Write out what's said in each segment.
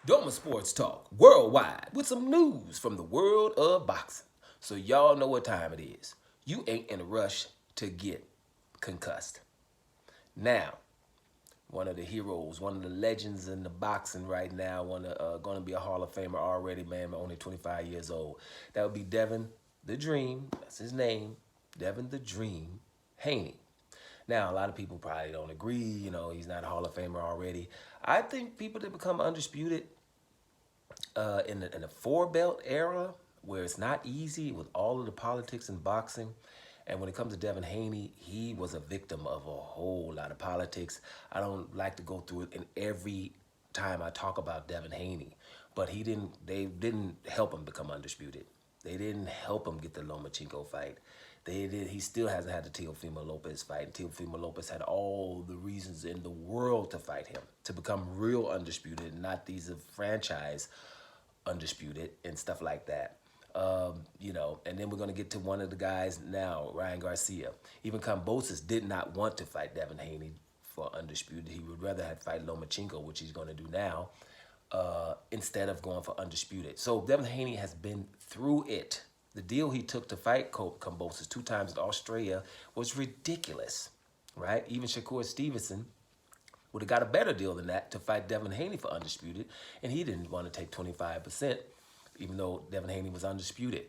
Doma Sports Talk worldwide with some news from the world of boxing. So y'all know what time it is. You ain't in a rush to get concussed. Now, one of the heroes, one of the legends in the boxing right now, going to be a Hall of Famer already, man, only 25 years old. That would be Devin the Dream. That's his name, Devin the Dream Haney. Now, a lot of people probably don't agree. He's not a Hall of Famer already. I think people that become undisputed in the four belt era where it's not easy with all of the politics in boxing. And when it comes to Devin Haney, he was a victim of a whole lot of politics. I don't like to go through it in every time I talk about Devin Haney, but they didn't help him become undisputed. They didn't help him get the Lomachenko fight. He still hasn't had the Teofimo Lopez fight. And Teofimo Lopez had all the reasons in the world to fight him, to become real undisputed, not these franchise undisputed and stuff like that. And then we're going to get to one of the guys now, Ryan Garcia. Even Kambosos did not want to fight Devin Haney for undisputed. He would rather have fight Lomachenko, which he's going to do now, instead of going for undisputed. So Devin Haney has been through it. The deal he took to fight Kambosos 2 times in Australia was ridiculous, right? Even Shakur Stevenson would have got a better deal than that to fight Devin Haney for undisputed, and he didn't want to take 25%, even though Devin Haney was undisputed.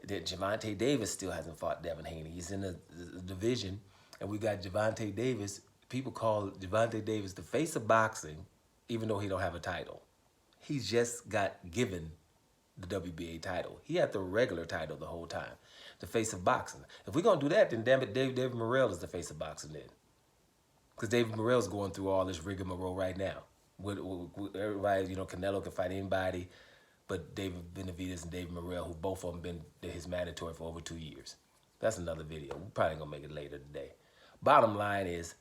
Gervonta Davis still hasn't fought Devin Haney. He's in the division, and we got Gervonta Davis. People call Gervonta Davis the face of boxing, even though he don't have a title. He just got given the WBA title. He had the regular title the whole time, the face of boxing. If we're going to do that, then damn it, David Morrell is the face of boxing then. Because David Morrell's going through all this rigmarole right now. With everybody, Canelo can fight anybody, but David Benavidez and David Morrell, who both of them been his mandatory for over 2 years. That's another video. We're probably going to make it later today. Bottom line is,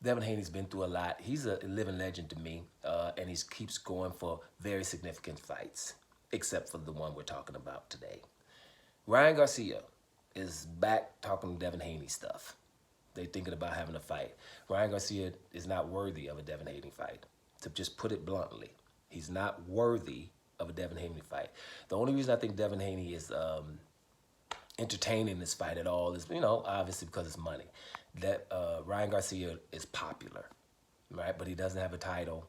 Devin Haney's been through a lot. He's a living legend to me, and he keeps going for very significant fights, except for the one we're talking about today. Ryan Garcia is back talking Devin Haney stuff. They thinking about having a fight. Ryan Garcia is not worthy of a Devin Haney fight. To just put it bluntly, he's not worthy of a Devin Haney fight. The only reason I think Devin Haney is entertaining this fight at all is, obviously because it's money. That Ryan Garcia is popular, right? But he doesn't have a title.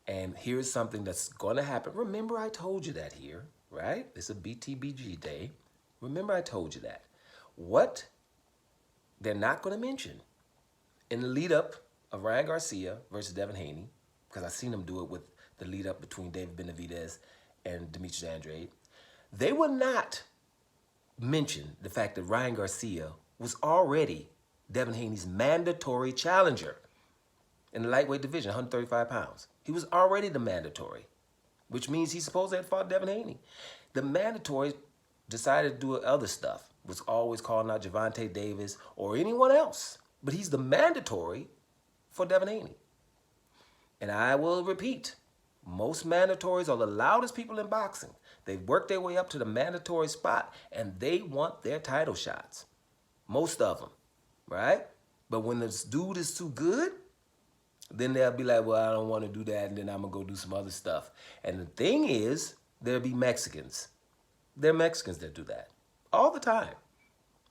And here's something that's going to happen. Remember I told you that here, right? It's a BTBG day. Remember I told you that. What they're not going to mention in the lead up of Ryan Garcia versus Devin Haney, because I've seen them do it with the lead up between David Benavidez and Demetrius Andrade, they will not mention the fact that Ryan Garcia was already Devin Haney's mandatory challenger in the lightweight division, 135 pounds. He was already the mandatory, which means he's supposed to have fought Devin Haney. The mandatory decided to do other stuff, was always calling out Gervonta Davis or anyone else. But he's the mandatory for Devin Haney. And I will repeat, most mandatories are the loudest people in boxing. They've worked their way up to the mandatory spot, and they want their title shots. Most of them, right? But when this dude is too good, then they'll be like, well, I don't want to do that, and then I'm going to go do some other stuff. And the thing is, there'll be Mexicans. There are Mexicans that do that all the time,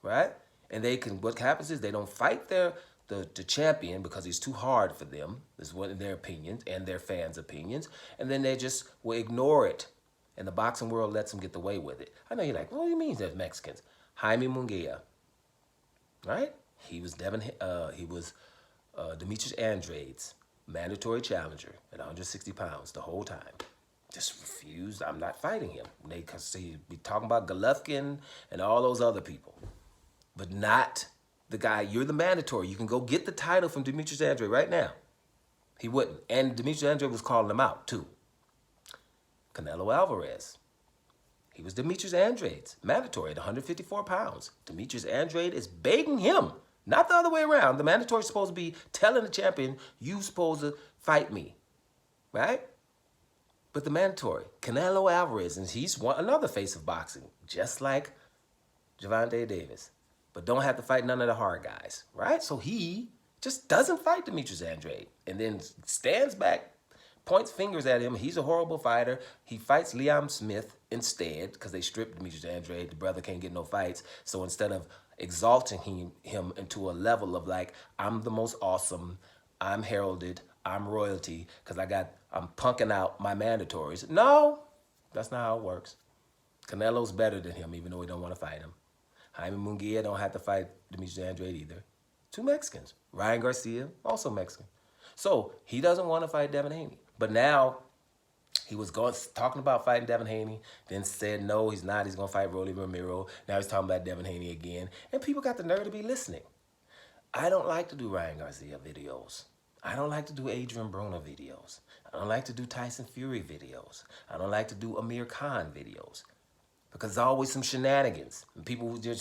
right? And what happens is they don't fight the champion because he's too hard for them, is what in their opinions and their fans' opinions, and then they just will ignore it. And the boxing world lets them get away with it. I know you're like, what do you mean there's Mexicans? Jaime Munguia, right? He was Demetrius Andrade's mandatory challenger at 160 pounds the whole time. Just refused. I'm not fighting him. Because he'd be talking about Golovkin and all those other people. But not the guy. You're the mandatory. You can go get the title from Demetrius Andrade right now. He wouldn't. And Demetrius Andrade was calling him out, too. Canelo Alvarez. He was Demetrius Andrade's mandatory at 154 pounds. Demetrius Andrade is begging him, not the other way around. The mandatory is supposed to be telling the champion, you supposed to fight me, right? But the mandatory, Canelo Alvarez, and he's another face of boxing, just like Gervonta Davis, but don't have to fight none of the hard guys, right? So he just doesn't fight Demetrius Andrade and then stands back points fingers at him. He's a horrible fighter. He fights Liam Smith instead because they stripped Demetrius Andrade. The brother can't get no fights. So instead of exalting him into a level of like, I'm the most awesome, I'm heralded, I'm royalty because I'm punking out my mandatories. No, that's not how it works. Canelo's better than him, even though he don't want to fight him. Jaime Munguia don't have to fight Demetrius Andrade either. Two Mexicans. Ryan Garcia, also Mexican. So he doesn't want to fight Devin Haney. But now he was talking about fighting Devin Haney, then said no, he's not. He's going to fight Rolly Romero. Now he's talking about Devin Haney again. And people got the nerve to be listening. I don't like to do Ryan Garcia videos. I don't like to do Adrian Broner videos. I don't like to do Tyson Fury videos. I don't like to do Amir Khan videos. Because there's always some shenanigans. And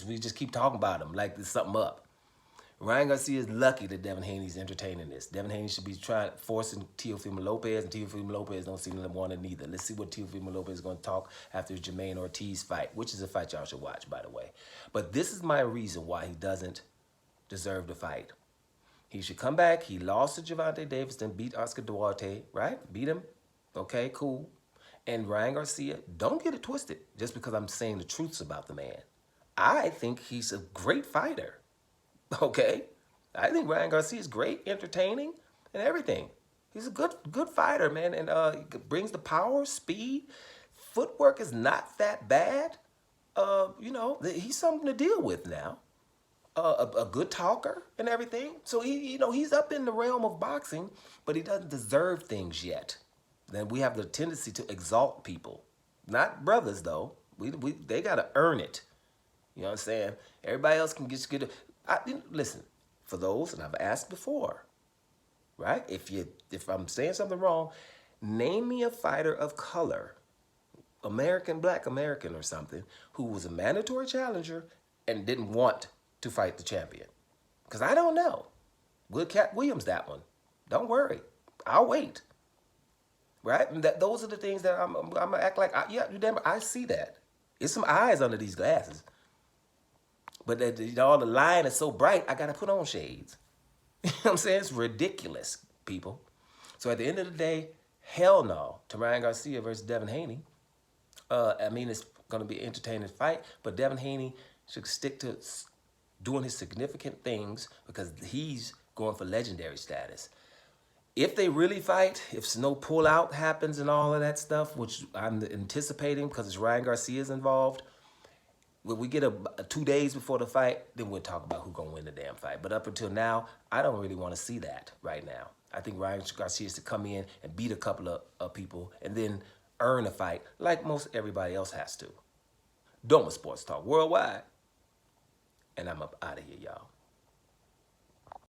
we just keep talking about them like there's something up. Ryan Garcia is lucky that Devin Haney's entertaining this. Devin Haney should be forcing Teofimo Lopez, and Teofimo Lopez don't seem to want it neither. Let's see what Teofimo Lopez is going to talk after Jermaine Ortiz fight, which is a fight y'all should watch, by the way. But this is my reason why he doesn't deserve to fight. He should come back. He lost to Gervonta Davis, then beat Oscar Duarte, right? Beat him. Okay, cool. And Ryan Garcia, don't get it twisted just because I'm saying the truths about the man. I think he's a great fighter. Okay? I think Ryan Garcia is great, entertaining, and everything. He's a good fighter, man, and he brings the power, speed. Footwork is not that bad. He's something to deal with now. A good talker and everything. So he's up in the realm of boxing, but he doesn't deserve things yet. Then we have the tendency to exalt people. Not brothers, though. They got to earn it. You know what I'm saying? Everybody else can just get it. Listen, for those, and I've asked before, right? If I'm saying something wrong, name me a fighter of color, Black American or something, who was a mandatory challenger and didn't want to fight the champion. Because I don't know. We'll Cat Williams that one. Don't worry. I'll wait. Right? And those are the things that I'm going to act like, I see that. It's some eyes under these glasses. But all the line is so bright, I got to put on shades. You know what I'm saying? It's ridiculous, people. So at the end of the day, hell no to Ryan Garcia versus Devin Haney. It's going to be an entertaining fight, but Devin Haney should stick to doing his significant things because he's going for legendary status. If they really fight, if no pullout happens and all of that stuff, which I'm anticipating because it's Ryan Garcia's involved, when we get a 2 days before the fight, then we'll talk about who's going to win the damn fight. But up until now, I don't really want to see that right now. I think Ryan Garcia is to come in and beat a couple of people and then earn a fight like most everybody else has to. Doma Sports Talk Worldwide. And I'm up out of here, y'all.